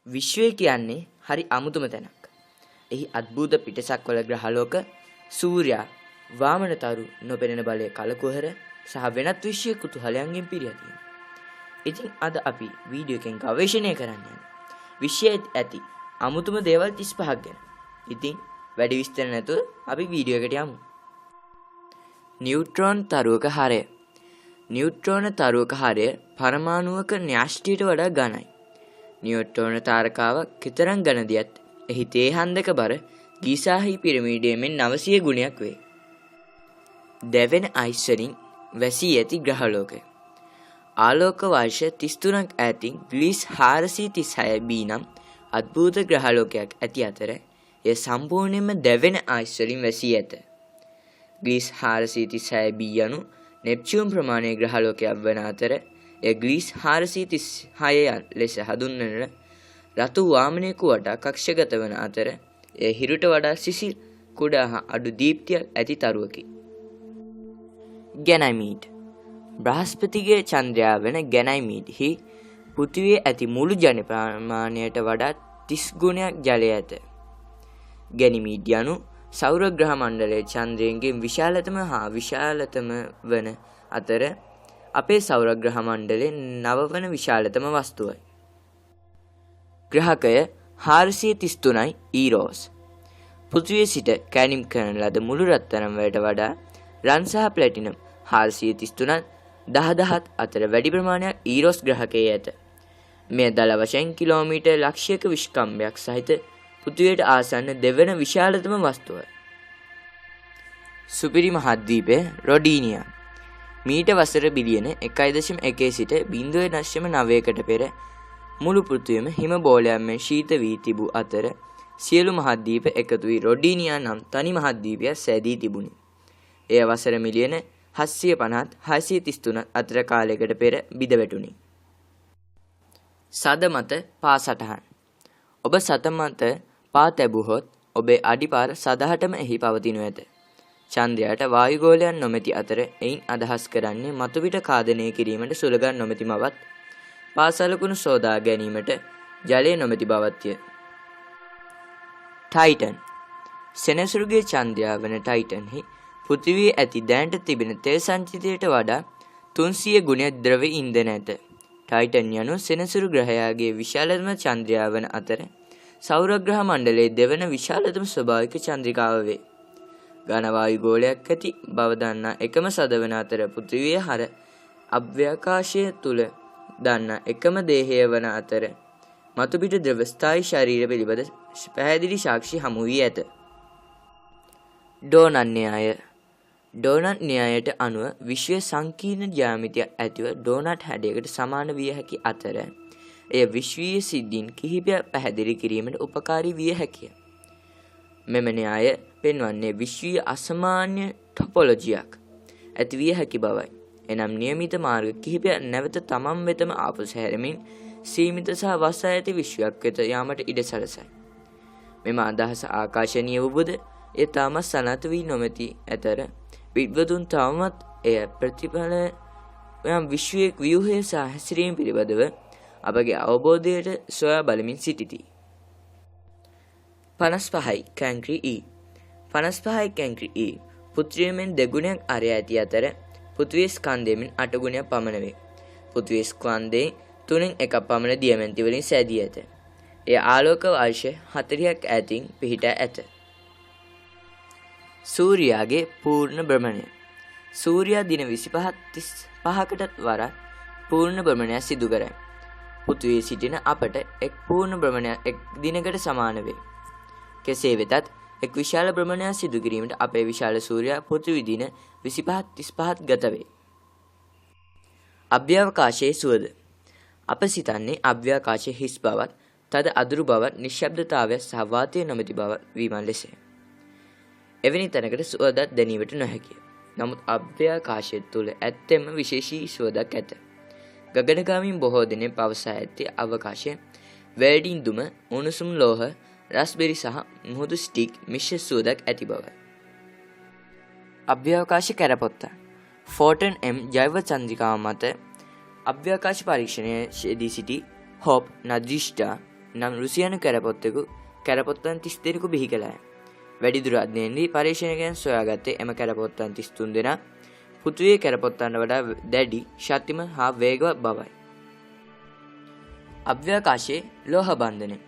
විශ්වය කියන්නේ හරි අමුතුම තැනක්. එහි අద్භූත පිටසක්වල ග්‍රහලෝක, සූර්යා, වාමනතරු, නොපෙනෙන බලය කලකුහර සහ වෙනත් විශ්ව කුතුහලයන්ගෙන් පිරී තියෙනවා. ඉතින් අද අපි වීඩියෝ එකෙන් ගවේෂණය කරන්න යන්නේ විශ්වයේ ඇති අමුතුම දේවල් 35ක් ගැන. ඉතින් වැඩි විස්තර නැතුව අපි වීඩියෝ එකට යමු. නියුට්‍රෝන තරුවක හරය. නියුට්‍රෝන තරුවක හරය පරමාණුවක න්‍යෂ්ටියට වඩා ඝනයි. නියුට්‍රෝන තාරකාවක් කෙතරම් ඝනදියත් එහි තේහන්දක බර ගීසාහි පිරමීඩය මෙන් 900 ගුණයක් වේ. දැවෙන අයිස් වලින් වැසී ඇති ග්‍රහලෝකය. ආලෝක වර්ෂ 33ක් ඈතින් ග්ලීස් 436b නම් අද්භූත ග්‍රහලෝකයක් ඇති අතර එය සම්පූර්ණයෙන්ම දැවෙන අයිස් වලින් වැසී ඇත. ග්ලීස් 436b යනු නෙප්චූන් ප්‍රමාණයේ ග්‍රහලෝකයක් වන අතර එය ග්ලීස් 436 ලෙස හඳුන්වන රතු වාමනයක වටා කක්ෂගත වන අතර එය හිරුට වඩා සිසිල් කුඩා හා අඩු දීප්තියක් ඇති තරුවකි. ගැනයිමීඩ්. බ්‍රහස්පතිගේ චන්ද්‍රයා වන ගැනයිමීඩ්හි පෘථිවියේ ඇති මුළු ජන ප්‍රමාණයට වඩා 30 ගුණයක් ජලය ඇත. ගැනීමීඩ් යනු සෞර ග්‍රහ මණ්ඩලයේ චන්ද්‍රයන්ගෙන් විශාලතම හා විශාලතම වන අතර අපේ සෞර ග්‍රහ මණ්ඩලයේ 9 වන විශාලතම වස්තුවයි. ග්‍රහකය 433යි ඊරෝස්. පෘථිවිය සිට කැණීම් කරන ලද මුළු රත්තරන් වලට වඩා රන් සහ ප්ලැටිනම් 433ත් 10000ත් අතර වැඩි ප්‍රමාණයක් ඊරෝස් ග්‍රහකයේ ඇත. මෙය දල වශයෙන් කිලෝමීටර් ලක්ෂයක විස්කම්භයක් සහිත පෘථිවියට ආසන්න දෙවන විශාලතම වස්තුවයි. සුපිරි මහද්වීපය රොඩීනියා. මීට වසර බිලියන 1.1 සිට 0.9කට පෙර මුළු පෘථිවියම හිම බෝලයන් මෙන් ශීත වී තිබූ අතර සියලු මහද්වීප එකතු වී රොඩීනියා නම් තනි මහද්වීපයක් සෑදී තිබුණි. එය වසර මිලියන 750 633 අතර කාලයකට පෙර බිඳ වැටුණි. සද මත පා සටහන්. ඔබ සත මත පා තැබුවහොත් ඔබේ අඩිපාර සදහටම එහි පවතිනු ඇත. චන්ද්‍රයාට වායුගෝලයන් නොමැති අතර එයින් අදහස් කරන්නේ මතුපිට කාදනය කිරීමට සුළඟක් නොමැති බවත්, පාසලකුණු සෝදා ගැනීමට ජලය නොමැති බවත්ය. ටයිටන්. සෙනසුරුගේ චන්ද්‍රයා වන ටයිටන්හි පෘථිවියේ ඇති දැනට තිබෙන තෙල් සංචිතයට වඩා 300 ගුණයක් ද්‍රව්‍ය ඉන්ධන ඇත. ටයිටන් යනු සෙනසුරු ග්‍රහයාගේ විශාලතම චන්ද්‍රයා වන අතර සෞර ග්‍රහ මණ්ඩලයේ දෙවන විශාලතම ස්වභාවික චන්ද්‍රිකාව වේ. ඝන වායු ගෝලයක් ඇති බව දන්නා එකම සදවන අතර පෘථිවිය හර අභ්‍යවකාශය තුල දන්නා එකම දේහය වන අතර මතුපිට ද්‍රව ස්ථායි ශරීර පිළිබඳ පැහැදිලි සාක්ෂි හමු වී ඇත. ඩෝනන් න්‍යාය. ඩෝනට් න්‍යායට අනුව විශ්වයේ සංකීර්ණ ජ්‍යාමිතිය ඇතිව ඩෝනට් හැඩයකට සමාන විය හැකි අතර එය විශ්වීය සිද්ධීන් කිහිපයක් පැහැදිලි කිරීමට උපකාරී විය හැකිය. මෙම න්‍යාය පෙන්වන්නේ විශ්වීය අසමාන්‍ය ටොපොලොජියක් ඇති විය හැකි බවයි. එනම් නියමිත මාර්ග කිහිපයක් නැවත තමන් වෙතම ආපසු හැරෙමින් සීමිත සහ වසා ඇති විශ්වයක් වෙත යාමට ඉඩ සැලසයි. මෙම අදහස ආකර්ශනීය වූද එය තාමත් සනාථ වී නොමැති අතර විද්වතුන් තවමත් එය ප්‍රතිඵල යම් විශ්වයේ ව්‍යුහය සහ හැසිරීම පිළිබඳව අපගේ අවබෝධයට සොයා බලමින් සිටිති. 55යි කැන්ක්‍රි E. 55යි කැන්ක්‍රි E පෘථිවියෙන් දෙගුණයක් අරය ඇති අතර පෘථිවි ස්කන්ධයෙන් 8 ගුණයක් පමණ වේ. පෘථිවි ස්කන්ධයේ 3න් 1ක් පමණ දියමැන්ති වලින් සෑදී ඇත. එය ආලෝක වර්ෂ 40ක් ඈතින් පිහිටා ඇත. සූර්යාගේ පූර්ණ භ්‍රමණය. සූර්යා දින 25-35කට වරක් පූර්ණ භ්‍රමණයක් සිදු කරයි. පෘථිවියේ සිටින අපට එක් පූර්ණ භ්‍රමණයක් එක් දිනකට සමාන වේ. කෙසේ වෙතත් එක් විශාල භ්‍රමණයක් සිදු කිරීමට අපේ විශාල සූර්යා පෘථිවි දින 25-35ක් ගත වේ. අභ්‍යවකාශයේ සුවද. අප සිතන්නේ අභ්‍යවකාශයේ හිස් බවත්, තද අදුරු බවත්, නිශ්ශබ්දතාවය සහ වාතය නොමැති බව වීමන් ලෙසය. එවැනි තැනකට සුවදක් දැනීමට නොහැකිය. නමුත් අභ්‍යවකාශය තුළ ඇත්තෙම විශේෂී සුවදක් ඇත. ගගනගාමීන් බොහෝ දෙනෙක් පවසා ඇත්තේ අවකාශය වැල්ඩින් දුම, උණුසුම් ලෝහ, රස්බෙරි සහ මුහුදු ස්ටික් මිශ්‍ර සුවදක් ඇති බවයි. අභ්‍යවකාශ කැරපොත්ත. ෆෝටන් M ජෛව චන්ද්‍රිකාව මත අභ්‍යවකාශ පරීක්ෂණයේ යෙදී සිටි හොප් නදිෂ්ටා නම් රුසියානු කැරපොත්තෙකු කැරපොත්තන් 32ක බිහි කළාය. වැඩිදුර අධ්‍යයනයේදී පරීක්ෂණයකින් සොයාගත්තේ එම කැරපොත්තන් 33 දෙනා පෘථිවියේ කැරපොත්තන්ට වඩා දැඩි, ශක්තිමත් හා වේගවත් බවයි. අව්‍යාකාශයේ ලෝහ බන්ධනය.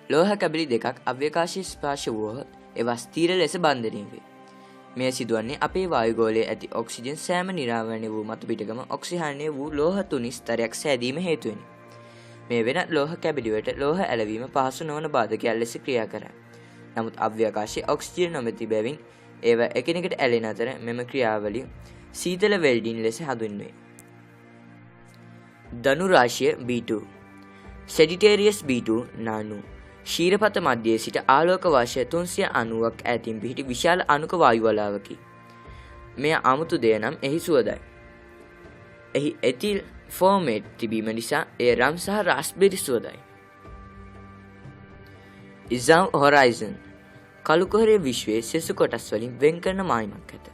ලෝහ කැබලි දෙකක් අව්‍යාකාශයේ ස්පර්ශ වුවහොත් ඒවා ස්ථිර ලෙස බන්ධනය වේ. මෙය සිදුවන්නේ අපේ වායුගෝලයේ ඇති ඔක්සිජන් සෑම නිරාවරණය වූ මතු පිටකම ඔක්සිහානය වූ ලෝහ තුනි ස්තරයක් සෑදීම හේතුවෙනි. මේ වෙනත් ලෝහ කැබලිවලට ලෝහ ඇලවීම පහසු නොවන බාධකයක් ලෙස ක්‍රියා කරයි. නමුත් අව්‍යාකාශයේ ඔක්සිජන් නොමැති බැවින් ඒවා එකිනෙකට ඇලෙන අතර මෙම ක්‍රියාවලිය සීතල වෙල්ඩින් ලෙස හඳුන්වයි. ධනු රාශිය B2. සෙජිටේරියස් B2 නානු ශීරපත මධ්‍යයේ සිට ආලෝක වර්ෂ 390ක් ඈතින් පිහිටි විශාල අණුක වායු වලාවකි. මෙය අමුතු දෙය නම් එහි සුවඳයි. එහි එතිල් ෆෝමේට් තිබීම නිසා එය රම් සහ රාස්බෙරි සුවඳයි. ඉසව් හොරයිසන් කළු කුහරයේ විශ්වයේ සෙසු කොටස් වලින් වෙන් කරන මායිමක් ඇත.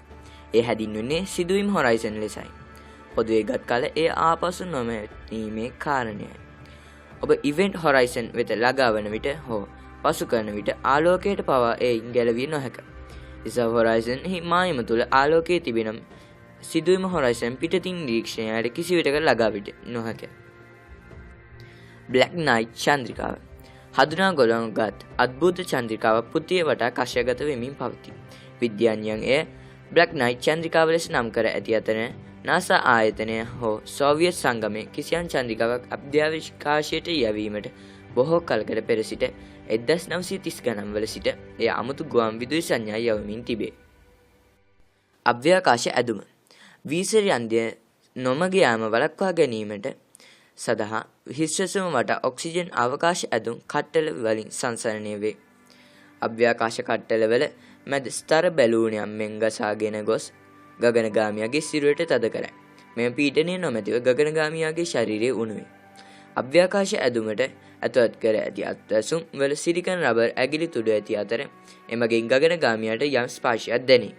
ඒ හැදින්වෙන්නේ සිදුවීම් හොරයිසන් ලෙසයි. පොදුවේ ගත් කල එය ආපසු නොමැනීමේ කාරණයයි. ඔබ ඉවෙන්ට් හොරයිසන් වෙත ළඟා වන විට හෝ පසු කරන විට ආලෝකයට පවා එයින් ගැලවිය නොහැක. ඉසව් හොරයිසන් හි මායිම තුළ ආලෝකයේ තිබෙන සිදුවීම හොරයිසන් පිටතින් නිරීක්ෂණයට කිසිවිටක ළඟා විට නොහැක. බ්ලැක් නයිට් චන්ද්‍රිකාව හඳුනා ගොඩනගත් අද්භූත චන්ද්‍රිකාව පෘථිවිය වටා කක්ෂගත වෙමින් පවතී. විද්‍යාඥයන් එය බ්ලැක් නයිට් චන්ද්‍රිකාව ලෙස නම් කර ඇති අතර නාසා ආයතනය හෝ සෝවියට් සංගමයේ කිසියම් චන්ද්‍රිකාවක් අභ්‍යවකාශයට යැවීමට බොහෝ කලකට පෙර සිට 1930 ගණන්වල සිට එය අමුතු ගුවන් විදුලි සංඥා යවමින් තිබේ. අව්‍යාකාශ ඇදුම වීසරයන්දිය නොමග යාම වළක්වා ගැනීමට සඳහා හිස්වසම වටා ඔක්සිජන් අවකාශ ඇදුම් කට්ටල වලින් සංසරණය වේ. අව්‍යාකාශ කට්ටලවල මැද ස්තර බැලූනයක් මෙන් ගසාගෙන ගොස් ගගනගාමියාගේ සිරුරට තද කරයි. මෙම පීඩනය නොමැතිව ගගනගාමියාගේ ශරීරයේ උණුවේ. අව්‍යාකාශ ඇදුමට ඇතුළත් කර ඇති අත්වැසුම් වල සිලිකන් රබර් ඇගිලි තුඩු ඇති අතර එමගින් ගගනගාමියාට යම් ස්පර්ශයක් දැනේ.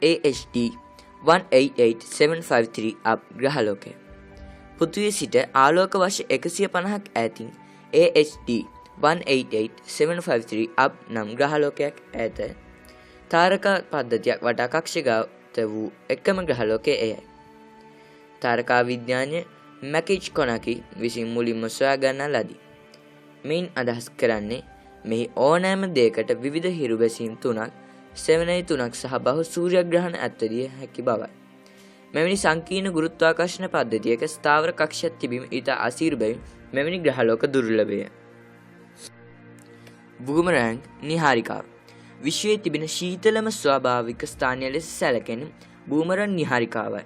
AHD 188753 අප් ග්‍රහලෝකය පෘථිවිය සිට ආලෝක වර්ෂ 150ක් ඈතින් AHD 188753 අප් නම් ග්‍රහලෝකයක් ඈත තාරකා පද්ධතියක් වටා කක්ෂගත වූ එකම ග්‍රහලෝකය එයයි. තාරකා විද්‍යාඥ මැකිච් කොනකි විසින් මුලින්ම සොයා ගන්නා ලදී. මෙයින් අදහස් කරන්නේ මෙහි ඕනෑම දෙයකට විවිධ හිරු බැසීම් තුනක්, සෙවණැලි තුනක් සහ බහු සූර්යග්‍රහණ ඇත්විය හැකි බවයි. මෙවැනි සංකීර්ණ ගුරුත්වාකර්ෂණ පද්ධතියක ස්ථාවර කක්ෂයක් තිබීම ඉතා අසීරු බැවින් මෙවැනි ග්‍රහලෝක දුර්ලභය. බූමරැංග් නිහාරිකාව විශ්වයේ තිබෙන ශීතලම ස්වාභාවික ස්ථානය ලෙස සැලකෙන බූමරන් නිහාරිකාවයි.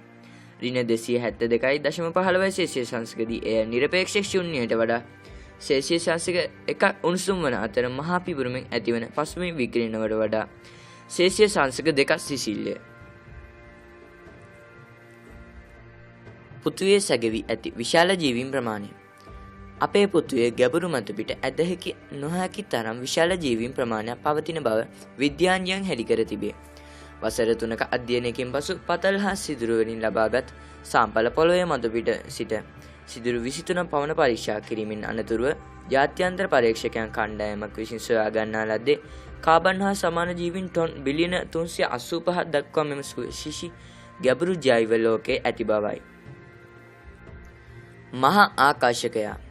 ඍණ 272.15 සෙල්සියස් අංශකදී එය නිරපේක්ෂ ශූන්‍යයට වඩා සෙල්සියස් අංශක 1ක් උණුසුම් වන අතර මහා පිපුරුමෙන් ඇතිවන පසුබිම් විකිරණවලට වඩා සෙල්සියස් අංශක 2ක් සිසිල්ය. පෘථිවියේ සැඟවී ඇති විශාල ජීවීන් ප්‍රමාණය අපේ පෘථිවියේ ගැඹුරු මත පිට ඇදහිකි නොහැකි තරම් විශාල ජීවීන් ප්‍රමාණයක් පවතින බව විද්‍යාඥයන් හෙළි කර තිබේ. වසර 3ක අධ්‍යයනයකින් පසු පතල් හා සිදුරු වලින් ලබාගත් සාම්පල පොළොවේ මත පිට සිට සිදුරු 23 පමණ පරීක්ෂා කිරීමෙන් අනතුරුව ජාත්‍යන්තර පරීක්ෂකයන් කණ්ඩායමක් විසින් සොයා ගන්නා ලද්දේ කාබන් හා සමාන ජීවීන් ටොන් බිලියන 385ක් දක්වා මෙම සුවිශේෂී ගැඹුරු ජෛව ලෝකයේ ඇති බවයි. මහා ආකාශකයා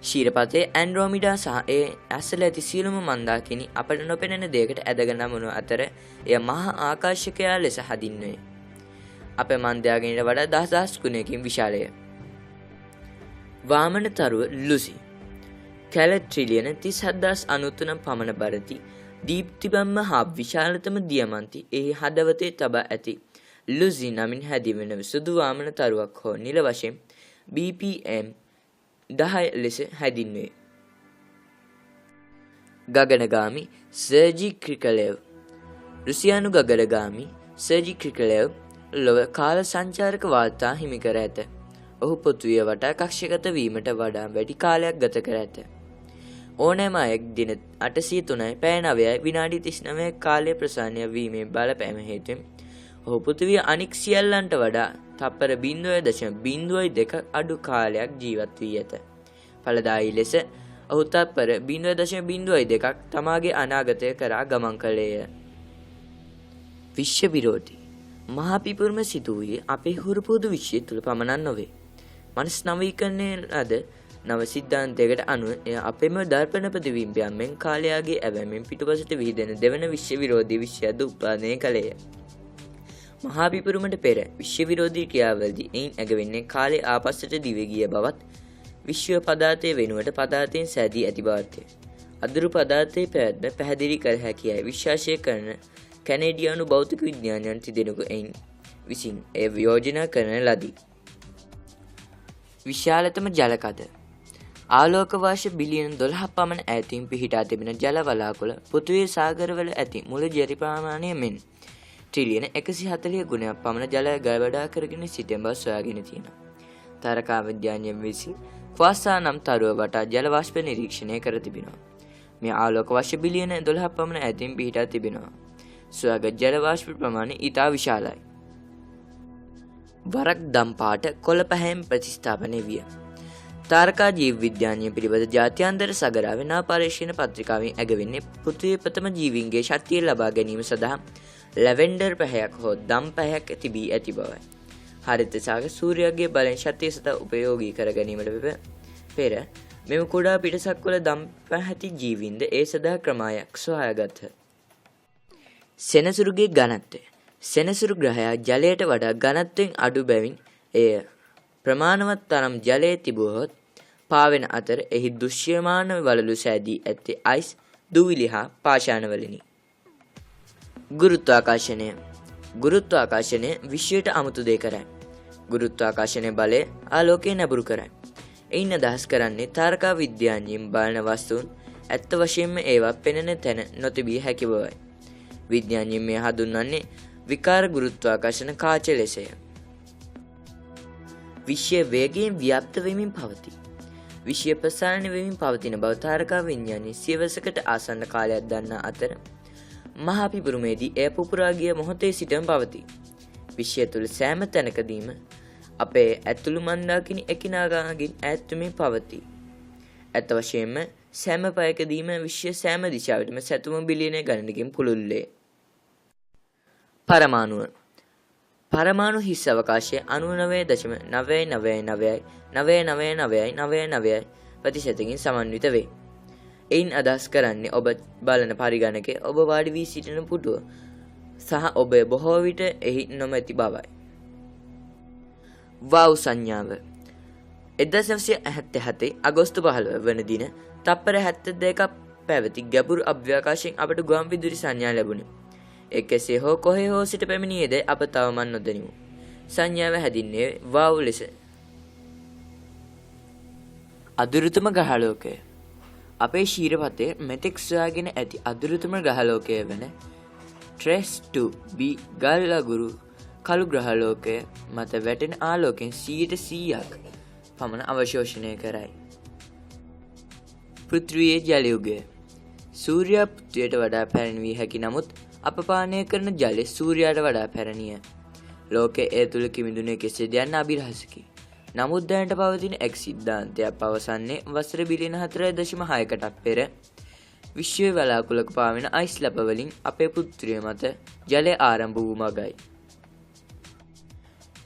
ශීරපතේ ඇන්ඩ්‍රොමිඩා සහ ඒ ඇසල ඇති සියලුම මන්දාකිණි අපට නොපෙනෙන දෙයකට ඇදගෙන නමුණු අතර එය මහා ආකාශකයා ලෙස හඳුන්වයි. අපේ මන්දයාගෙනට වඩා දහදහස් ගුණයකින් විශාලය. වාමන තරුව ලුසි කැලට් ට්‍රිලියන 37,093 පමණ බරති දීප්තිබම්ම හා විශාලතම දියමන්ති එහි හදවතේ තබා ඇති ලුසි නමින් හැදිවෙන සුදු වාමන තරුවක් හෝ නිල වශයෙන් BPM 10 ලෙස හැදින්වේ. ගගනගාමි සර්ජි ක්‍රිකලෙව් රුසියානු ගගනගාමි සර්ජි ක්‍රිකලෙව් ලොව කාල සංචාරක වාර්තා හිමි කර ඇත. ඔහු පෘථිවිය වටා කක්ෂගත වීමට වඩා වැඩි කාලයක් ගත කර ඇත. ඕනෑම අයෙක් දින 803යි පැය 9යි විනාඩි 39 කාලය ප්‍රසාරණය වීමේ බලපෑම හේතුවෙන් ඔහු පෘථිවිය අනික් සියල්ලන්ට වඩා තප්පර 0.02 අඩු කාලයක් ජීවත් වී ඇත. ඵලදායී ලෙස ඔහු තත්පර 0.02ක් තමාගේ අනාගතය කරා ගමන් කළේය. විශ්ව විරෝධී මහා පිපුරුම සිදු වූයේ අපේ හුරුපුරුදු විශ්වය තුල පමණක් නොවේ. මනස් නවීකරණයේ ලද නව සිද්ධාන්තයකට අනුව එය අපේම දර්පණ ප්‍රතිබිම්බයන්ෙන් කාලයාගේ ඇවැමෙන් පිටුපසට විහිදෙන දෙවන විශ්ව විරෝධී විශ්වයද උත්පාදනය කළේය. මහා පිපුරුමට පෙර විශ්ව විරෝධී ක්‍රියාවලදී එයින් ඇගවෙන්නේ කාලය ආපස්සට දිව ගිය බවත් විශ්ව පදාර්ථය වෙනුවට පදාර්ථයෙන් සෑදී ඇති බවත්ය. අදුරු පදාර්ථයේ පැවැත්ම පැහැදිලි කර හැකියයි විශ්වාසය කරන කැනේඩියානු භෞතික විද්‍යාඥයන් තිදෙනෙකු එයින් විසින් එය වියෝජනා කරන ලදී. විශාලතම ජලකඳ ආලෝක වර්ෂ බිලියන 12ක් පමණ ඈතින් පිහිටා තිබෙන ජල වලාකුළ පෘථිවියේ සාගරවල ඇති මුළු ජල ප්‍රමාණය මෙන් ට්‍රිලියන 140 ගුණයක් පමණ ජලය ගලවඩා කරගෙන සිටින බව සොයාගෙන තියෙනවා. තාරකා විද්‍යාඥයන් විසින් ෆාසා නම් තරුව වටා ජල වාෂ්ප නිරීක්ෂණය කර තිබෙනවා. මේ ආලෝක වර්ෂ බිලියන 12ක් පමණ ඈතින් පිහිටා තිබෙනවා. සොයාගත් ජල වාෂ්ප ප්‍රමාණය ඉතා විශාලයි. වරක් දම් පාට කොළ පැහැයෙන් ප්‍රතිස්ථාපනය විය. තාරකා ජීව විද්‍යාඥය පිළිබඳ ජාත්‍යන්තර සගරාවේ නව පරීක්ෂණ පත්‍රිකාවෙන් ඇගවෙන්නේ පෘථිවියේ ප්‍රථම ජීවීන්ගේ ශක්තිය ලබා ගැනීම සඳහා ලැවෙන්ඩර් පැහැයක් හෝ දම් පැහැයක් තිබී ඇති බවයි. හරිත සාග සූර්යයාගේ බලෙන් ශක්තිය සත උපයෝගී කර ගැනීමට පෙර මෙම කුඩා පිටසක්වල දම් පැහැති ජීවීන්ද ඒ සඳහා ක්‍රමයක් සොයාගත්හ. සෙනසුරුගේ ඝනත්වය සෙනසුරු ග්‍රහයා ජලයට වඩා ඝනත්වයෙන් අඩු බැවින් එය ප්‍රමාණවත් තරම් ජලය තිබුවහොත් පාවෙන අතර එහි දෘශ්‍යමාන වලලු සෑදී ඇත්තේ අයිස් දූවිලි හා පාෂාණවලිනි. ගුරුත්වාකර්ෂණය විශ්වයට අමුතු දේ කරයි. ගුරුත්වාකර්ෂණය බලය ආලෝකය නැඹුරු කරයි. එයින් අදහස් කරන්නේ තාරකා විද්‍යාඥයින් බලන වස්තුන් ඇත්ත වශයෙන්ම ඒවා පෙනෙන තැන නොතිබිය හැකි බවයි. විද්‍යාඥයින් මෙය හඳුන්වන්නේ විකාර ගුරුත්වාකර්ෂණ කාච ලෙසය. විශ්වය වේගයෙන් ව්‍යාප්ත වෙමින් පවතී. විශ්වය ප්‍රසාරණය වෙමින් පවතින බව තාරකා විඥානයේ සියවසකට ආසන්න කාලයක් දන්නා අතර මහා පිපුරුමේදී එය පුපුරා ගිය මොහොතේ සිටම පවතී. විශ්වය තුළ සෑම තැනකදීම අපේ ඇතුළු මන්දාකිනි එකිනෙකාගෙන් ඈත් වෙමින් පවතී. ඇත්ත වශයෙන්ම සෑම පයකදීම විශ්ව සෑම දිශාවටම සැතුම බිලියන ගණනකින් පුළුල්ලේ. පරමාණු හිස් අවකාශයේ 99.9999999 ප්‍රතිශතකින් සමන්විත වේ. එයින් අදහස් කරන්නේ ඔබ බලන පරිගණකයේ ඔබ වාඩි වී සිටින පුටුව සහ ඔබ බොහෝ විට එහි නොමැති බවයි. වාව් සංඥාව 1977 අගෝස්තු 15 වන දින තප්පර 72ක් පැවති ගැඹුරු අභ්‍යවකාශයෙන් අපට ගුවන් විදුලි සංඥා ලැබුණි. කෙසේ හෝ කොහේ හෝ සිට පැමිණියේද අප තවමත් නොදනිමු. සංඥාව හැදින්නේ වාව් ලෙස. අදුරුතම ග්‍රහලෝකය අපේ ශීරපතේ මෙතෙක් සොයාගෙන ඇති අදුරුතම ග්‍රහලෝකය වන TRESS 2b ගල් අඟුරු කළු ග්‍රහලෝකය මත වැටෙන ආලෝකයෙන් 100%ක් පමණ අවශෝෂණය කරයි. පෘථිවියේ ජල යුගය සූර්යයා පෘථිවියට වඩා පැරණි විය හැකි නමුත් අප පානය කරන ජලය සූර්යයාට වඩා පැරණිය. ලෝකයේ ඒ තුළ කිමිදුනේ කෙසේද යන්න අභිරහසකි. නමුත් දැනට පවතින එක් සිද්ධාන්තයක් පවසන්නේ වසර බිලියන 4.6කට පෙර විශ්වයේ වලාකුළක පාවෙන අයිස් ලැබ වලින් අපේ පෘථිවිය මත ජලය ආරම්භ වූ මගයි.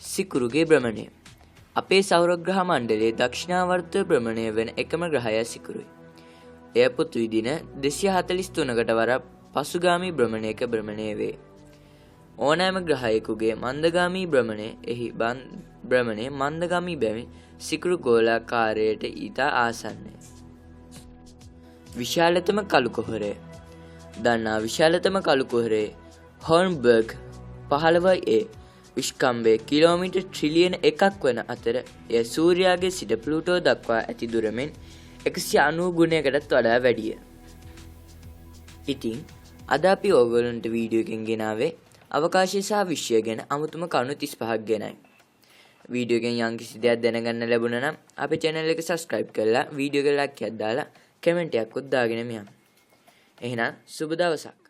සිකුරුගේ භ්‍රමණය අපේ සෞර ග්‍රහ මණ්ඩලයේ දක්ෂිණාවර්ත භ්‍රමණය වන එකම ග්‍රහය සිකුරුයි. එය පෘථිවි දින 243කට වරක් පසුගාමී භ්‍රමණයක භ්‍රමණය වේ. ඕනෑම ග්‍රහයෙකුගේ මන්දගාමී භ්‍රමණය එහි භ්‍රමණය මන්දගාමී බැවින් සිකුරු ගෝලාකාරයට ඉතා ආසන්නය. විශාලතම කළු කුහරය දන්නා විශාලතම කළු කුහරය හෝර්න්බර්ග් 15A විශ්කම්භය කිලෝමීටර් ට්‍රිලියන 1ක් වන අතර එය සූර්යාගේ සිට ප්ලූටෝ දක්වා ඇති දුරමෙන් 190 ගුණයකටත් වඩා වැඩිය. ඉතින් අද අපි ඕගොල්ලන්ට වීඩියෝ එකෙන් ගෙනාවේ අවකාශය සහ විශ්වය ගැන අමුතුම කරුණු 35ක් ගැනයි. වීඩියෝ එකෙන් යම්කිසි දෙයක් දැනගන්න ලැබුණා නම් අපේ channel එක subscribe කරලා වීඩියෝ එක like එකක් දාලා කමෙන්ට් එකක් උත් දාගෙන මියන්න. එහෙනම් සුබ දවසක්.